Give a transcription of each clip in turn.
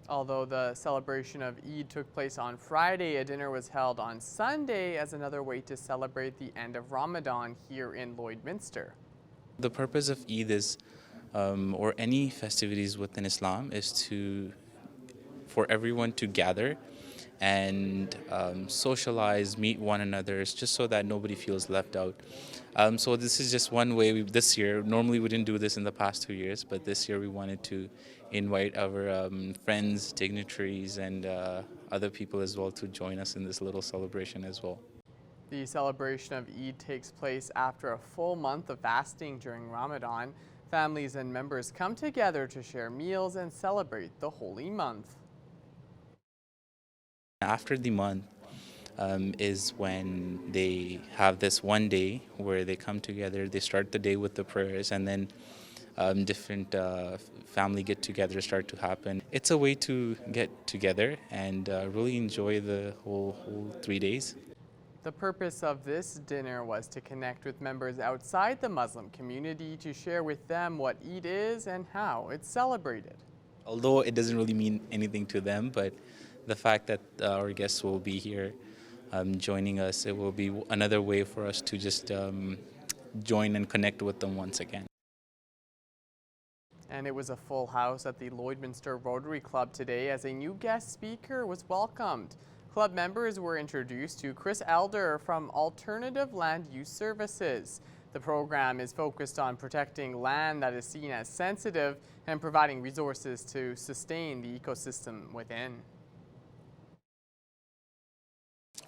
Although the celebration of Eid took place on Friday, a dinner was held on Sunday as another way to celebrate the end of Ramadan here in Lloydminster. The purpose of Eid is, or any festivities within Islam, is for everyone to gather and socialize, meet one another, just so that nobody feels left out. So this is just one way this year. Normally we didn't do this in the past 2 years, but this year we wanted to invite our friends, dignitaries, and other people as well to join us in this little celebration as well. The celebration of Eid takes place after a full month of fasting during Ramadan. Families and members come together to share meals and celebrate the holy month. After the month is when they have this one day where they come together, they start the day with the prayers, and then different family get-togethers start to happen. It's a way to get together and really enjoy the whole 3 days. The purpose of this dinner was to connect with members outside the Muslim community to share with them what Eid is and how it's celebrated. Although it doesn't really mean anything to them, but the fact that our guests will be here joining us, it will be another way for us to just join and connect with them once again. And it was a full house at the Lloydminster Rotary Club today as a new guest speaker was welcomed. Club members were introduced to Chris Elder from Alternative Land Use Services. The program is focused on protecting land that is seen as sensitive and providing resources to sustain the ecosystem within.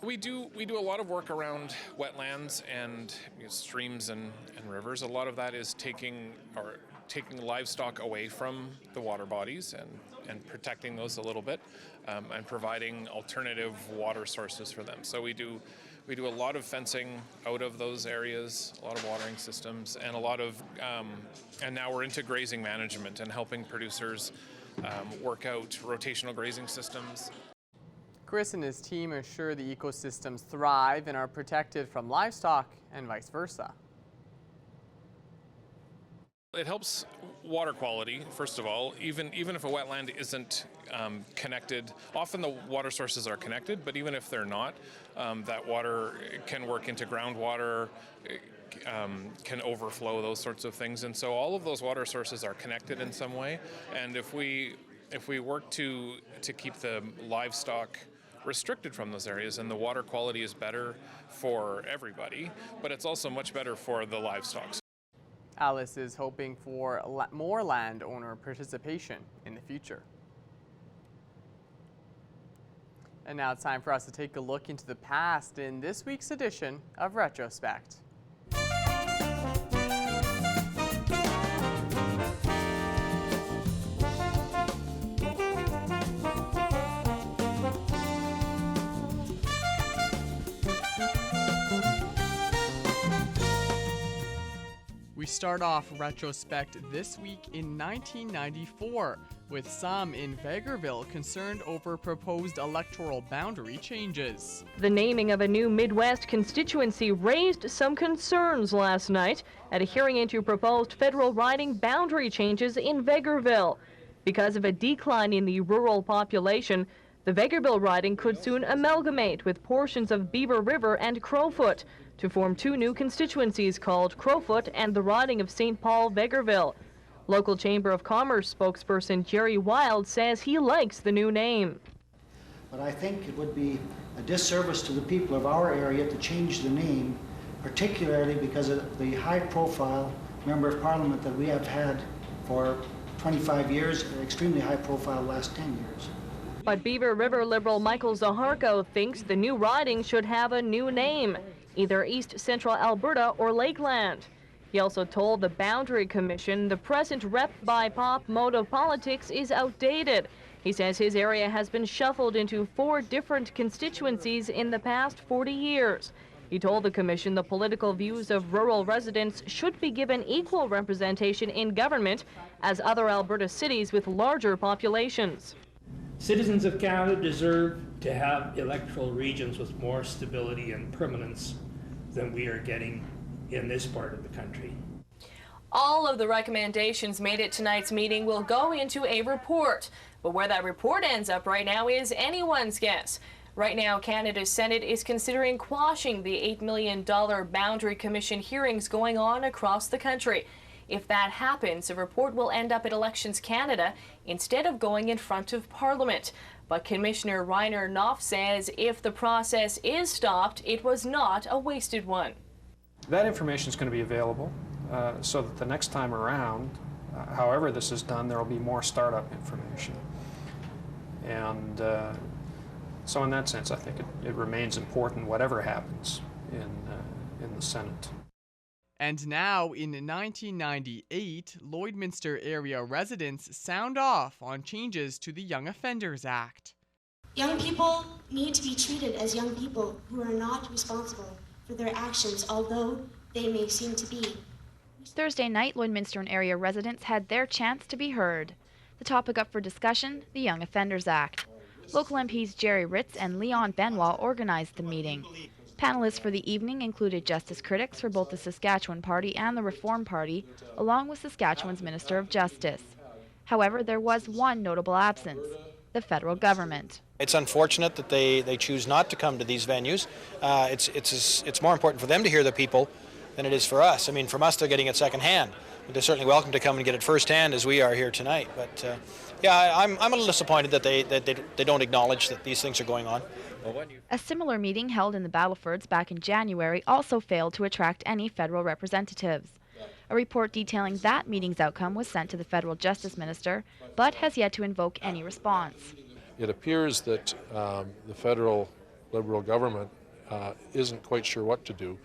We do a lot of work around wetlands and streams and rivers. A lot of that is taking livestock away from the water bodies and protecting those a little bit, and providing alternative water sources for them. So we do a lot of fencing out of those areas, a lot of watering systems, and and now we're into grazing management and helping producers work out rotational grazing systems. Chris and his team assure the ecosystems thrive and are protected from livestock and vice versa. It helps water quality, first of all. Even if a wetland isn't connected, often the water sources are connected, but even if they're not, that water can work into groundwater, can overflow, those sorts of things. And so all of those water sources are connected in some way. And if we work to keep the livestock restricted from those areas, and the water quality is better for everybody, but it's also much better for the livestock. Alice is hoping for more landowner participation in the future. And now it's time for us to take a look into the past in this week's edition of Retrospect. We start off Retrospect this week in 1994, with some in Vegreville concerned over proposed electoral boundary changes. The naming of a new Midwest constituency raised some concerns last night at a hearing into proposed federal riding boundary changes in Vegreville. Because of a decline in the rural population, the Vegreville riding could soon amalgamate with portions of Beaver River and Crowfoot to form two new constituencies called Crowfoot and the riding of St. Paul-Vegreville. Local Chamber of Commerce spokesperson Jerry Wild says he likes the new name. But I think it would be a disservice to the people of our area to change the name, particularly because of the high-profile member of parliament that we have had for 25 years, extremely high-profile last 10 years. But Beaver River Liberal Michael Zaharko thinks the new riding should have a new name, either East Central Alberta or Lakeland. He also told the Boundary Commission the present rep by Pop mode of politics is outdated. He says his area has been shuffled into 4 different constituencies in the past 40 years. He told the commission the political views of rural residents should be given equal representation in government as other Alberta cities with larger populations. Citizens of Canada deserve to have electoral regions with more stability and permanence than we are getting in this part of the country. All of the recommendations made at tonight's meeting will go into a report. But where that report ends up right now is anyone's guess. Right now, Canada's Senate is considering quashing the $8 million Boundary Commission hearings going on across the country. If that happens, the report will end up at Elections Canada instead of going in front of Parliament. But Commissioner Reiner Knopf says if the process is stopped, it was not a wasted one. That information is going to be available so that the next time around, however this is done, there will be more startup information. And so in that sense, I think it remains important whatever happens in the Senate. And now, in 1998, Lloydminster area residents sound off on changes to the Young Offenders Act. Young people need to be treated as young people who are not responsible for their actions, although they may seem to be. Thursday night, Lloydminster and area residents had their chance to be heard. The topic up for discussion, the Young Offenders Act. Local MPs Jerry Ritz and Leon Benoit organized the meeting. Panelists for the evening included justice critics for both the Saskatchewan Party and the Reform Party, along with Saskatchewan's Minister of Justice. However, there was one notable absence: the federal government. It's unfortunate that they choose not to come to these venues. It's more important for them to hear the people than it is for us. I mean, from us, they're getting it secondhand. But they're certainly welcome to come and get it firsthand, as we are here tonight. But yeah, I'm a little disappointed that they don't acknowledge that these things are going on. A similar meeting held in the Battlefords back in January also failed to attract any federal representatives. A report detailing that meeting's outcome was sent to the federal justice minister, but has yet to invoke any response. It appears that the federal Liberal government isn't quite sure what to do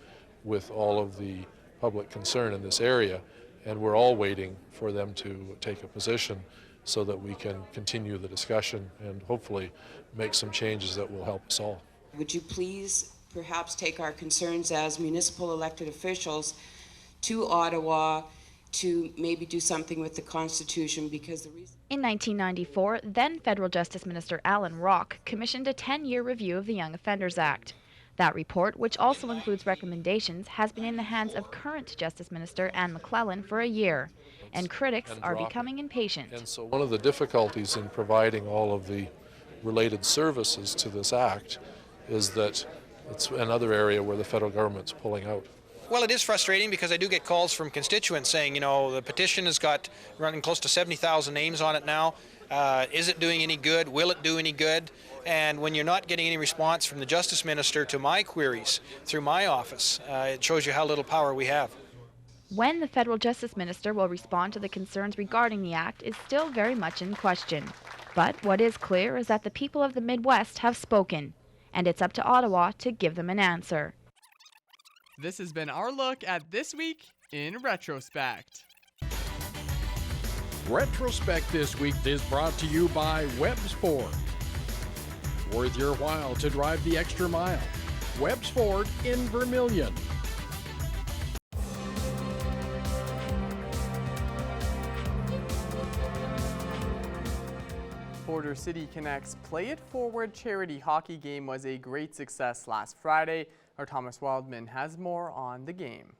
with all of the public concern in this area, and we're all waiting for them to take a position so that we can continue the discussion and hopefully make some changes that will help us all. Would you please perhaps take our concerns as municipal elected officials to Ottawa to maybe do something with the Constitution, because the reason... In 1994, then Federal Justice Minister Alan Rock commissioned a 10-year review of the Young Offenders Act. That report, which also includes recommendations, has been in the hands of current Justice Minister Anne McClellan for a year, and critics are becoming impatient. And so one of the difficulties in providing all of the related services to this act is that it's another area where the federal government's pulling out. Well, it is frustrating because I do get calls from constituents saying, you know, the petition has got running close to 70,000 names on it now. Is it doing any good? Will it do any good? And when you're not getting any response from the Justice Minister to my queries through my office, it shows you how little power we have. When the federal Justice Minister will respond to the concerns regarding the act is still very much in question. But what is clear is that the people of the Midwest have spoken, and it's up to Ottawa to give them an answer. This has been our look at This Week in Retrospect. Retrospect this week is brought to you by Webb's Ford. Worth your while to drive the extra mile. Webb's Ford in Vermilion. Border City Connect's Play It Forward charity hockey game was a great success last Friday. Our Thomas Wildman has more on the game.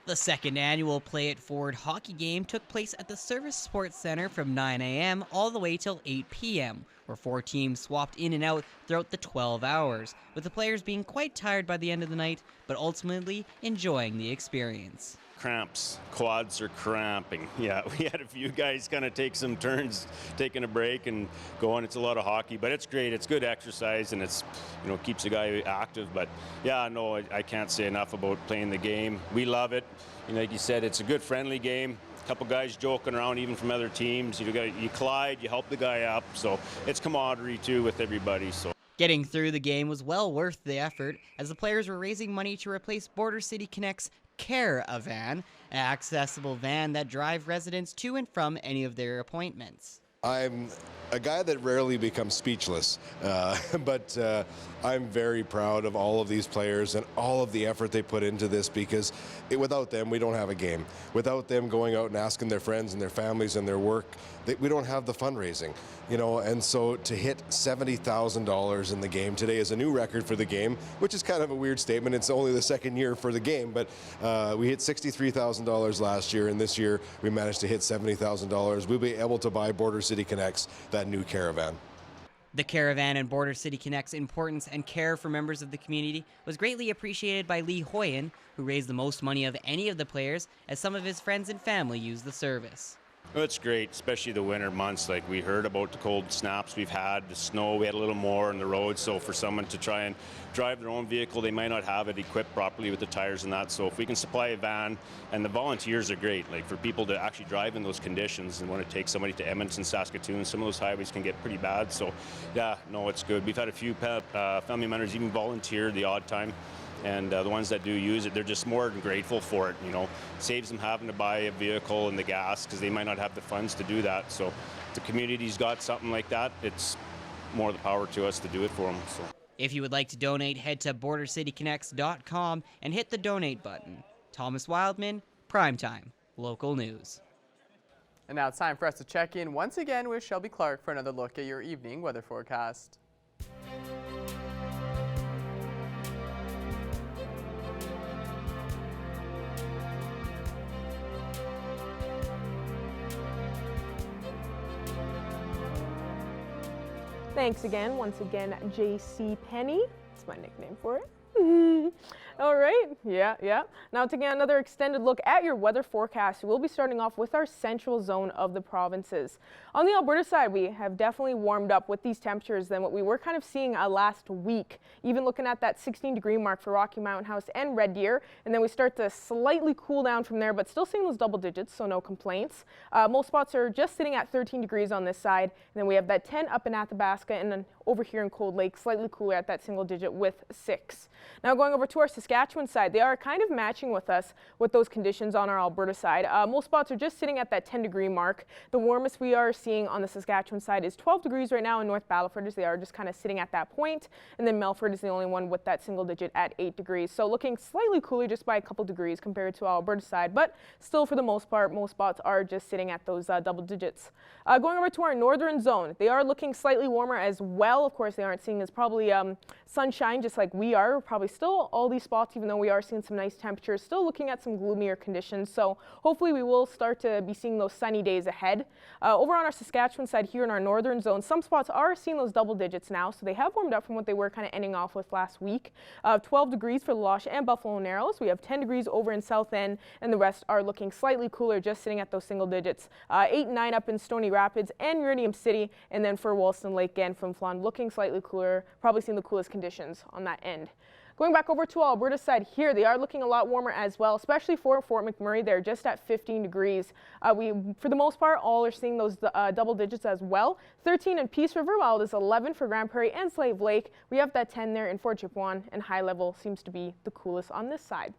The second annual Play It Forward hockey game took place at the Service Sports Center from 9 a.m. all the way till 8 p.m., where 4 teams swapped in and out throughout the 12 hours, with the players being quite tired by the end of the night, but ultimately enjoying the experience. Cramps, quads are cramping. Yeah, we had a few guys kind of take some turns, taking a break and going. It's a lot of hockey, but it's great. It's good exercise and it's, you know, keeps the guy active. But yeah, no, I can't say enough about playing the game. We love it. You know, like you said, it's a good friendly game. A couple guys joking around even from other teams. You collide, you help the guy up. So it's camaraderie too with everybody. So. Getting through the game was well worth the effort, as the players were raising money to replace Border City Connect's Care-A-Van, an accessible van that drive residents to and from any of their appointments. I'm a guy that rarely becomes speechless, but I'm very proud of all of these players and all of the effort they put into this, because without them, we don't have a game. Without them going out and asking their friends and their families and their work, we don't have the fundraising, you know, and so to hit $70,000 in the game today is a new record for the game, which is kind of a weird statement. It's only the second year for the game, but we hit $63,000 last year, and this year we managed to hit $70,000. We'll be able to buy Border City City Connects that new caravan. The caravan and Border City Connect's importance and care for members of the community was greatly appreciated by Lee Hoyen, who raised the most money of any of the players as some of his friends and family used the service. Well, it's great, especially the winter months. Like, we heard about the cold snaps we've had, the snow, we had a little more on the road. So for someone to try and drive their own vehicle, they might not have it equipped properly with the tires and that. So if we can supply a van, and the volunteers are great, like for people to actually drive in those conditions and want to take somebody to Edmonton, Saskatoon, some of those highways can get pretty bad. So yeah, no, it's good. We've had a few family members even volunteer the odd time. And the ones that do use it, they're just more than grateful for it. You know, saves them having to buy a vehicle and the gas because they might not have the funds to do that. So if the community's got something like that, it's more the power to us to do it for them. So. If you would like to donate, head to bordercityconnects.com and hit the donate button. Thomas Wildman, Primetime, local news. And now it's time for us to check in once again with Shelby Clark for another look at your evening weather forecast. Thanks again, once again, JC Penny. That's my nickname for it. All right, yeah. Now taking another extended look at your weather forecast, we'll be starting off with our central zone of the provinces. On the Alberta side, we have definitely warmed up with these temperatures than what we were kind of seeing last week. Even looking at that 16-degree mark for Rocky Mountain House and Red Deer, and then we start to slightly cool down from there, but still seeing those double digits, so no complaints. Most spots are just sitting at 13 degrees on this side, and then we have that 10 up in Athabasca, and then over here in Cold Lake, slightly cooler at that single digit with 6. Now going over to our Saskatchewan side, they are kind of matching with us with those conditions on our Alberta side. Most spots are just sitting at that 10-degree mark. The warmest we are seeing on the Saskatchewan side is 12 degrees right now in North Battleford, as they are just kind of sitting at that point. And then Melford is the only one with that single digit at 8 degrees. So looking slightly cooler just by a couple degrees compared to our Alberta side, but still for the most part, most spots are just sitting at those double digits. Going over to our northern zone, they are looking slightly warmer as well. Of course, they aren't seeing as probably sunshine just like we are. Probably still all these spots, even though we are seeing some nice temperatures, still looking at some gloomier conditions. So hopefully we will start to be seeing those sunny days ahead. Over on our Saskatchewan side here in our northern zone, some spots are seeing those double digits now. So they have warmed up from what they were kind of ending off with last week. 12 degrees for Lash and Buffalo Narrows. We have 10 degrees over in South End, and the rest are looking slightly cooler, just sitting at those single digits. 8 and 9 up in Stony Rapids and Iridium City, and then for Wollaston Lake and from Flan, looking slightly cooler, probably seeing the coolest conditions on that end. Going back over to Alberta side here, they are looking a lot warmer as well, especially for Fort McMurray. They're just at 15 degrees. We, for the most part, all are seeing those double digits as well. 13 in Peace River, while it is 11 for Grand Prairie and Slave Lake. We have that 10 there in Fort Chipewyan, and high level seems to be the coolest on this side.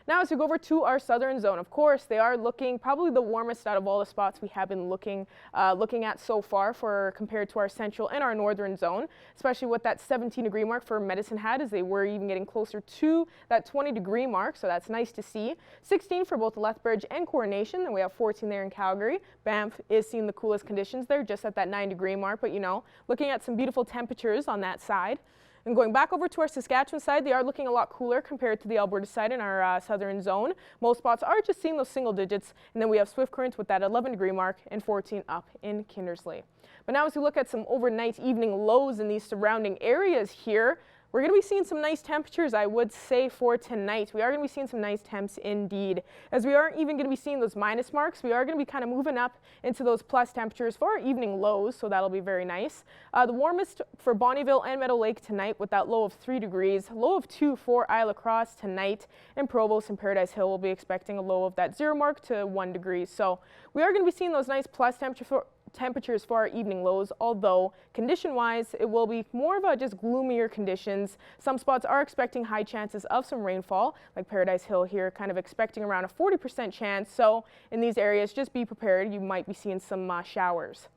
Now as we go over to our southern zone, of course, they are looking probably the warmest out of all the spots we have been looking at so far for compared to our central and our northern zone, especially with that 17-degree mark for Medicine Hat, as they were even getting closer to that 20-degree mark, so that's nice to see. 16 for both Lethbridge and Coronation, and we have 14 there in Calgary. Banff is seeing the coolest conditions there, just at that 9-degree mark, but you know, looking at some beautiful temperatures on that side. And going back over to our Saskatchewan side, they are looking a lot cooler compared to the Alberta side in our southern zone. Most spots are just seeing those single digits, and then we have Swift Current with that 11-degree mark and 14 up in Kindersley. But now as we look at some overnight evening lows in these surrounding areas here, we're going to be seeing some nice temperatures, I would say, for tonight. We are going to be seeing some nice temps indeed. As we aren't even going to be seeing those minus marks, we are going to be kind of moving up into those plus temperatures for our evening lows, so that'll be very nice. The warmest for Bonnyville and Meadow Lake tonight with that low of 3 degrees, low of 2 for Isle Cross tonight, and Provost and Paradise Hill will be expecting a low of that 0 mark to 1 degree. So we are going to be seeing those nice plus temperatures for our evening lows, although condition-wise it will be more of a just gloomier conditions. Some spots are expecting high chances of some rainfall, like Paradise Hill here, kind of expecting around a 40% chance. So in these areas, just be prepared. You might be seeing some showers.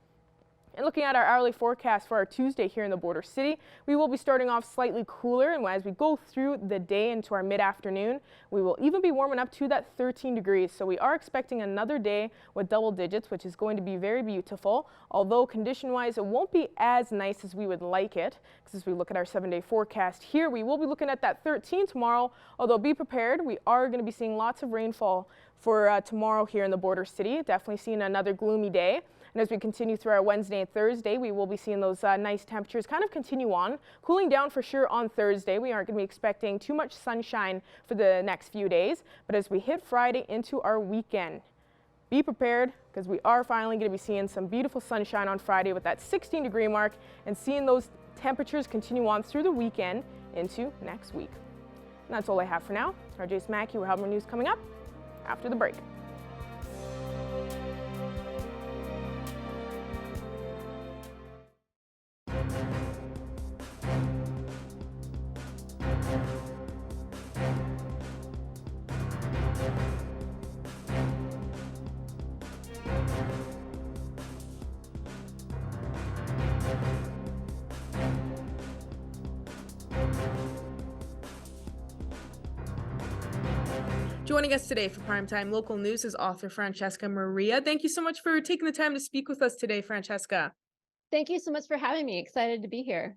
And looking at our hourly forecast for our Tuesday here in the Border City, we will be starting off slightly cooler, and as we go through the day into our mid-afternoon, we will even be warming up to that 13 degrees. So we are expecting another day with double digits, which is going to be very beautiful, although condition-wise it won't be as nice as we would like it, because as we look at our 7-day forecast here, we will be looking at that 13 tomorrow, although be prepared, we are going to be seeing lots of rainfall for tomorrow here in the Border City. Definitely seeing another gloomy day. And as we continue through our Wednesday and Thursday, we will be seeing those nice temperatures kind of continue on. Cooling down for sure on Thursday. We aren't going to be expecting too much sunshine for the next few days. But as we hit Friday into our weekend, be prepared because we are finally going to be seeing some beautiful sunshine on Friday with that 16-degree mark and seeing those temperatures continue on through the weekend into next week. And that's all I have for now. RJ Smacky, we'll have more news coming up after the break. Joining us today for Primetime Local News is author Francesca Maria. Thank you so much for taking the time to speak with us today, Francesca. Thank you so much for having me. Excited to be here.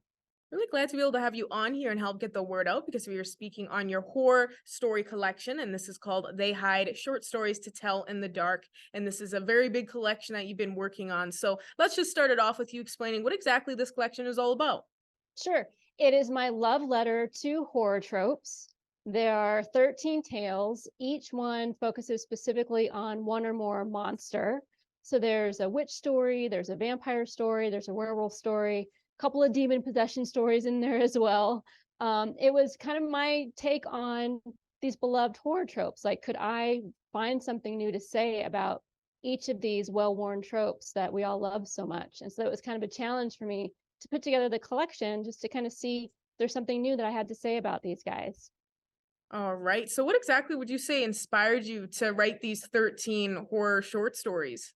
Really glad to be able to have you on here and help get the word out because we are speaking on your horror story collection, and this is called They Hide, Short Stories to Tell in the Dark. And this is a very big collection that you've been working on. So let's just start it off with you explaining what exactly this collection is all about. Sure. It is my love letter to horror tropes. There are 13 tales. Each one focuses specifically on one or more monster. So there's a witch story, there's a vampire story, there's a werewolf story, a couple of demon possession stories in there as well. It was kind of my take on these beloved horror tropes. Like, could I find something new to say about each of these well-worn tropes that we all love so much? And so it was kind of a challenge for me to put together the collection just to kind of see if there's something new that I had to say about these guys. All right. So what exactly would you say inspired you to write these 13 horror short stories?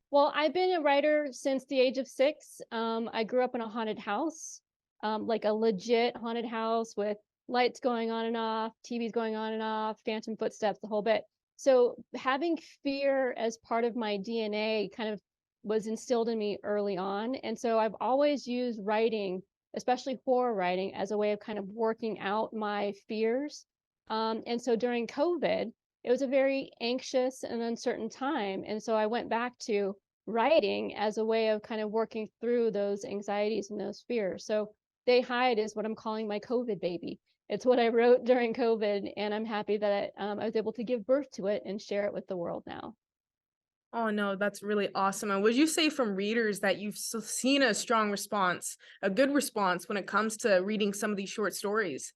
Well, I've been a writer since the age of 6. I grew up in a haunted house, like a legit haunted house with lights going on and off, TVs going on and off, phantom footsteps, the whole bit. So having fear as part of my DNA kind of was instilled in me early on. And so I've always used writing, especially horror writing, as a way of kind of working out my fears. And so during COVID, it was a very anxious and uncertain time. And so I went back to writing as a way of kind of working through those anxieties and those fears. So They Hide is what I'm calling my COVID baby. It's what I wrote during COVID, and I'm happy that I was able to give birth to it and share it with the world now. Oh, no, that's really awesome. And would you say from readers that you've seen a strong response, a good response when it comes to reading some of these short stories?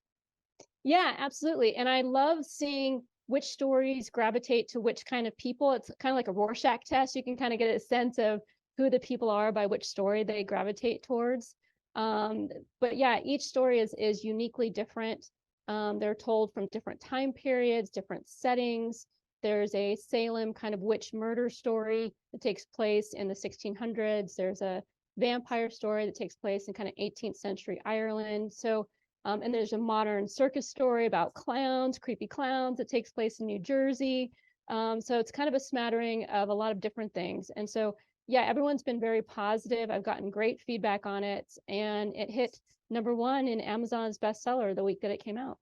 Yeah, absolutely. And I love seeing which stories gravitate to which kind of people. It's kind of like a Rorschach test. You can kind of get a sense of who the people are by which story they gravitate towards. But yeah, each story is uniquely different. They're told from different time periods, different settings. There's a Salem kind of witch murder story that takes place in the 1600s. There's a vampire story that takes place in kind of 18th century Ireland. So and there's a modern circus story about clowns, creepy clowns, that takes place in New Jersey. So it's kind of a smattering of a lot of different things. And so, yeah, everyone's been very positive. I've gotten great feedback on it, and it hit #1 in Amazon's bestseller the week that it came out.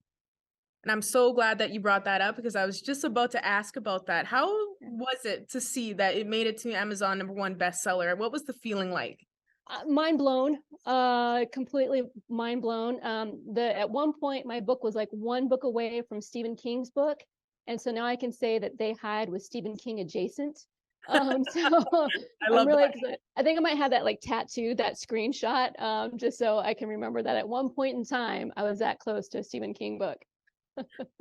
And I'm so glad that you brought that up because I was just about to ask about that. How was it to see that it made it to Amazon #1 bestseller? What was the feeling like? Mind blown, completely mind blown. At one point, my book was like one book away from Stephen King's book, and so now I can say that They Hide was Stephen King adjacent. So I I'm love really that. excited. I think I might have that like tattooed, that screenshot, just so I can remember that at one point in time I was that close to a Stephen King book.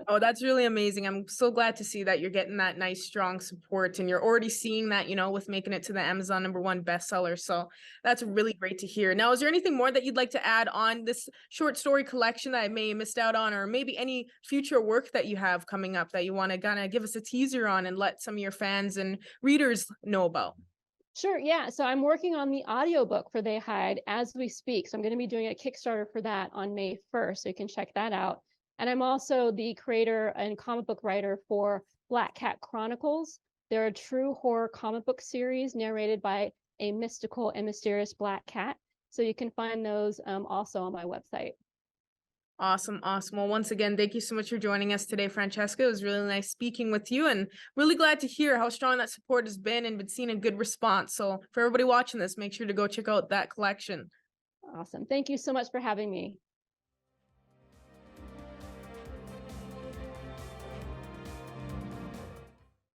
Oh, that's really amazing. I'm so glad to see that you're getting that nice, strong support and you're already seeing that, with making it to the Amazon #1 bestseller. So that's really great to hear. Now, is there anything more that you'd like to add on this short story collection that I may have missed out on, or maybe any future work that you have coming up that you want to kind of give us a teaser on and let some of your fans and readers know about? Sure, yeah. So I'm working on the audiobook for They Hide as we speak. So I'm going to be doing a Kickstarter for that on May 1st. So you can check that out. And I'm also the creator and comic book writer for Black Cat Chronicles. They're a true horror comic book series narrated by a mystical and mysterious black cat. So you can find those also on my website. Awesome, awesome. Well, once again, thank you so much for joining us today, Francesca. It was really nice speaking with you, and really glad to hear how strong that support has been and been seeing a good response. So for everybody watching this, make sure to go check out that collection. Awesome. Thank you so much for having me.